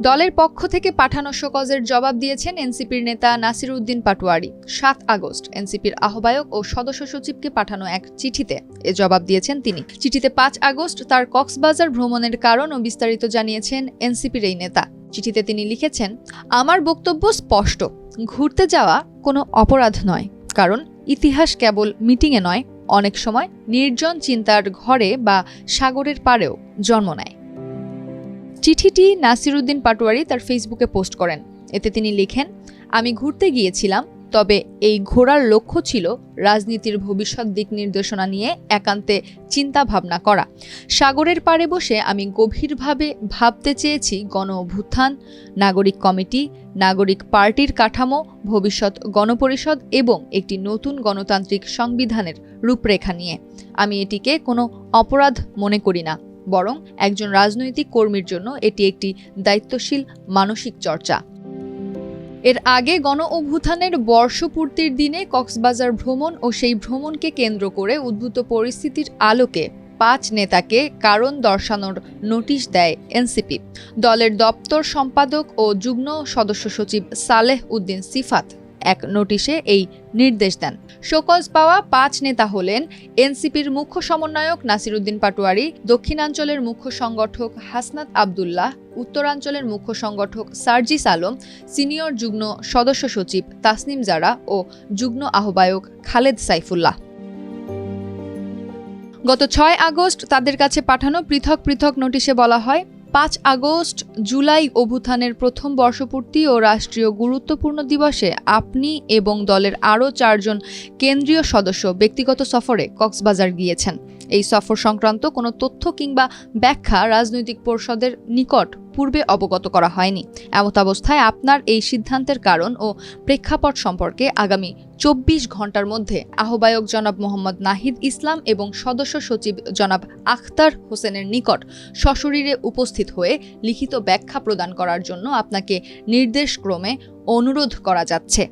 দলের পক্ষ থেকে পাঠানো শোকজের জবাব দিয়েছেন এনসিপির নেতা নাসির উদ্দিন পাটোয়ারি। ৭ আগস্ট এনসিপির আহ্বায়ক ও সদস্য সচিবকে পাঠানো এক চিঠিতে এ জবাব দিয়েছেন তিনি। চিঠিতে ৫ আগস্ট তার কক্সবাজার ভ্রমণের কারণ ও বিস্তারিত জানিয়েছেন এনসিপির এই নেতা। চিঠিতে তিনি লিখেছেন, আমার বক্তব্য স্পষ্ট, ঘুরতে যাওয়া কোনো অপরাধ নয়, কারণ ইতিহাস কেবল মিটিংয়ে নয়, অনেক সময় নির্জন চিন্তার ঘরে বা সাগরের পাড়েও জন্ম নেয়। চিঠিটি নাসির উদ্দিন পাটোয়ারি তার ফেসবুকে পোস্ট করেন। এতে তিনি লিখেন, আমি ঘুরতে গিয়েছিলাম, তবে এই ঘোরার লক্ষ্য ছিল রাজনীতির ভবিষ্যৎ দিক নির্দেশনা নিয়ে একান্তে চিন্তা ভাবনা করা। সাগরের পাড়ে বসে আমি গভীরভাবে ভাবতে চেয়েছি গণ অভ্যুত্থান, নাগরিক কমিটি, নাগরিক পার্টির কাঠামো, ভবিষ্যৎ গণপরিষদ এবং একটি নতুন গণতান্ত্রিক সংবিধানের রূপরেখা নিয়ে। আমি এটিকে কোনো অপরাধ মনে করি না, বরং একজন রাজনৈতিক কর্মীর জন্য এটি একটি দায়িত্বশীল মানসিক চর্চা। এর আগে গণ অভ্যুত্থানের বর্ষপূর্তির দিনে কক্সবাজার ভ্রমণ ও সেই ভ্রমণকে কেন্দ্র করে উদ্ভূত পরিস্থিতির আলোকে ৫ নেতাকে কারণ দর্শানোর নোটিশ দেয় এনসিপি। দলের দপ্তর সম্পাদক ও যুগ্ম সদস্য সচিব সালেহ উদ্দিন সিফাত এক নোটিশে এই নির্দেশ দেন। শোকজ পাওয়া ৫ নেতা হলেন এনসিপির মুখ্য সমন্বয়ক নাসির উদ্দিন পাটোয়ারি, দক্ষিণাঞ্চলের মুখ্য সংগঠক হাসনাত আবদুল্লাহ, উত্তরাঞ্চলের মুখ্য সংগঠক সার্জিস আলম, সিনিয়র যুগ্ম সদস্য সচিব তাসনিম জারা ও যুগ্ম আহ্বায়ক খালেদ সাইফুল্লাহ। গত ৬ আগস্ট তাদের কাছে পাঠানো পৃথক পৃথক নোটিশে বলা হয়, ৫ আগস্ট জুলাই অভ্যুত্থানের প্রথম বর্ষপূর্তি ও রাষ্ট্রীয় গুরুত্বপূর্ণ দিবসে আপনি এবং দলের আরও ৪ জন কেন্দ্রীয় সদস্য ব্যক্তিগত সফরে কক্সবাজার গিয়েছেন। এই সফর সংক্রান্ত কোনো তথ্য কিংবা ব্যাখ্যা রাজনৈতিক পরিষদের নিকট পূর্বে অবগত করা হয়নি। এমতাবস্থায় আপনার এই সিদ্ধান্তের কারণ ও প্রেক্ষাপট সম্পর্কে আগামী ২৪ ঘণ্টার মধ্যে আহ্বায়ক জনাব মোহাম্মদ নাহিদ ইসলাম এবং সদস্য সচিব জনাব আখতার হোসেনের নিকট সশরীরে উপস্থিত হয়ে লিখিত ব্যাখ্যা প্রদান করার জন্য আপনাকে নির্দেশক্রমে অনুরোধ করা যাচ্ছে।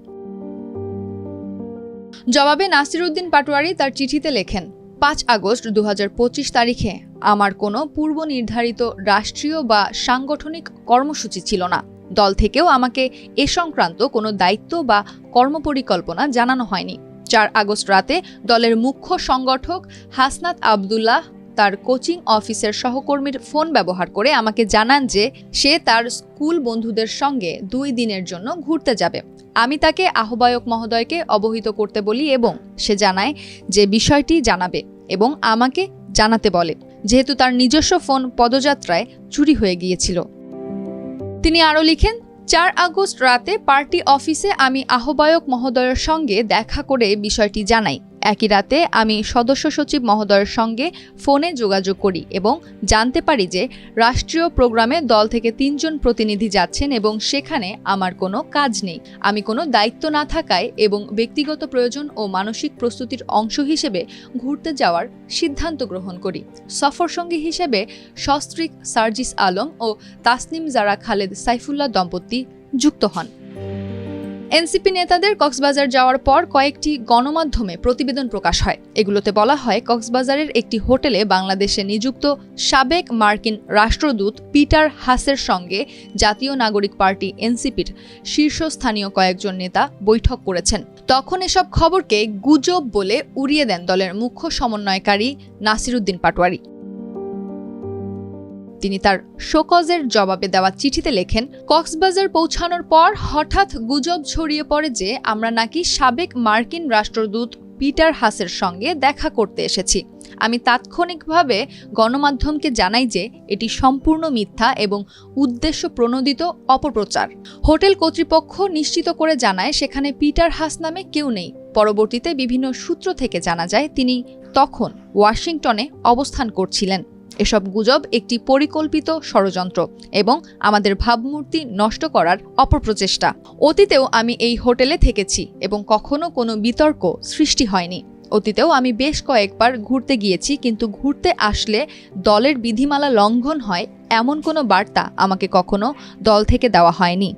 জবাবে নাসির উদ্দিন পাটোয়ারি তার চিঠিতে লেখেন, ৫ আগস্ট ২০২৫ তারিখে আমার কোনো পূর্ব নির্ধারিত রাষ্ট্রীয় বা সাংগঠনিক কর্মসূচি ছিল না। দল থেকেও আমাকে এ সংক্রান্ত কোনো দায়িত্ব বা কর্মপরিকল্পনা জানানো হয়নি। ৪ আগস্ট রাতে দলের মুখ্য সংগঠক হাসনাত আবদুল্লাহ তার কোচিং অফিসের সহকর্মীর ফোন ব্যবহার করে আমাকে জানান যে সে তার স্কুল বন্ধুদের সঙ্গে ২ দিনের জন্য ঘুরতে যাবে। আমি তাকে আহ্বায়ক মহোদয়কে অবহিত করতে বলি এবং সে জানায় যে বিষয়টি জানাবে এবং আমাকে জানাতে বলে, যেহেতু তার নিজস্ব ফোন পদযাত্রায় চুরি হয়ে গিয়েছিল। তিনি আরও লিখেন, ৪ আগস্ট রাতে পার্টি অফিসে আমি আহ্বায়ক মহোদয়ের সঙ্গে দেখা করে বিষয়টি জানাই। একই রাতে আমি সদস্য সচিব মহোদয়ের সঙ্গে ফোনে যোগাযোগ করি এবং জানতে পারি যে রাষ্ট্রীয় প্রোগ্রামে দল থেকে ৩ জন প্রতিনিধি যাচ্ছেন এবং সেখানে আমার কোনো কাজ নেই। আমি কোনো দায়িত্ব না থাকায় এবং ব্যক্তিগত প্রয়োজন ও মানসিক প্রস্তুতির অংশ হিসেবে ঘুরতে যাওয়ার সিদ্ধান্ত গ্রহণ করি। সফর সঙ্গী হিসেবে সস্ত্রীক সার্জিস আলম ও তাসনিম জারা খালেদ সাইফুল্লাহ দম্পতি যুক্ত হন। এনসিপি নেতাদের কক্সবাজার যাওয়ার পর কয়েকটি গণমাধ্যমে প্রতিবেদন প্রকাশ হয়। এগুলোতে বলা হয়, কক্সবাজারের একটি হোটেলে বাংলাদেশে নিযুক্ত সাবেক মার্কিন রাষ্ট্রদূত পিটার হাসের সঙ্গে জাতীয় নাগরিক পার্টি এনসিপির শীর্ষস্থানীয় কয়েকজন নেতা বৈঠক করেছেন। তখন এসব খবরকে গুজব বলে উড়িয়ে দেন দলের মুখ্য সমন্বয়কারী নাসির উদ্দিন পাটোয়ারি। তিনি তার শোকজের জবাবে দেওয়া চিঠিতে লেখেন, কক্সবাজার পৌঁছানোর পর হঠাৎ গুজব ছড়িয়ে পড়ে যে আমরা নাকি সাবেক মার্কিন রাষ্ট্রদূত পিটার হাসের সঙ্গে দেখা করতে এসেছি। আমি তাৎক্ষণিকভাবে গণমাধ্যমকে জানাই যে এটি সম্পূর্ণ মিথ্যা এবং উদ্দেশ্য প্রণোদিত অপপ্রচার। হোটেল কর্তৃপক্ষ নিশ্চিত করে জানায় সেখানে পিটার হাস নামে কেউ নেই। পরবর্তীতে বিভিন্ন সূত্র থেকে জানা যায় তিনি তখন ওয়াশিংটনে অবস্থান করছিলেন। এসব গুজব একটি পরিকল্পিত ষড়যন্ত্র এবং আমাদের ভাবমূর্তি নষ্ট করার অপপ্রচেষ্টা। অতীতেও আমি এই হোটেলে থেকেছি এবং কখনো কোনো বিতর্ক সৃষ্টি হয়নি। অতীতেও আমি বেশ কয়েকবার ঘুরতে গিয়েছি, কিন্তু ঘুরতে আসলে দলের বিধিমালা লঙ্ঘন হয় এমন কোনো বার্তা আমাকে কখনো দল থেকে দেওয়া হয়নি।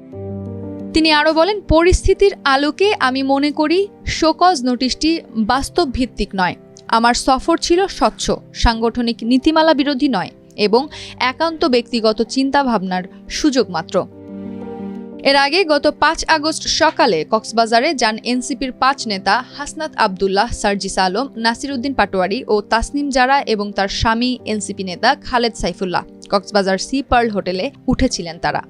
তিনি আরও বলেন, পরিস্থিতির আলোকে আমি মনে করি শোকজ নোটিশটি বাস্তব ভিত্তিক নয়। আমার সফর ছিল স্বচ্ছ, সাংগঠনিক নীতিমালা বিরোধী নয় এবং একান্ত ব্যক্তিগত চিন্তাভাবনার সুযোগ মাত্র। এর আগে গত 5 আগস্ট সকালে কক্সবাজারে যান এনসিপির 5 নেতা হাসনাত আবদুল্লাহ, সার্জিস আলম, নাসির উদ্দিন পাটোয়ারি ও তাসনিম জারা এবং তার স্বামী এনসিপি নেতা খালেদ সাইফুল্লাহ। কক্সবাজার সি পার্ল হোটেলে উঠেছিলেন তারা।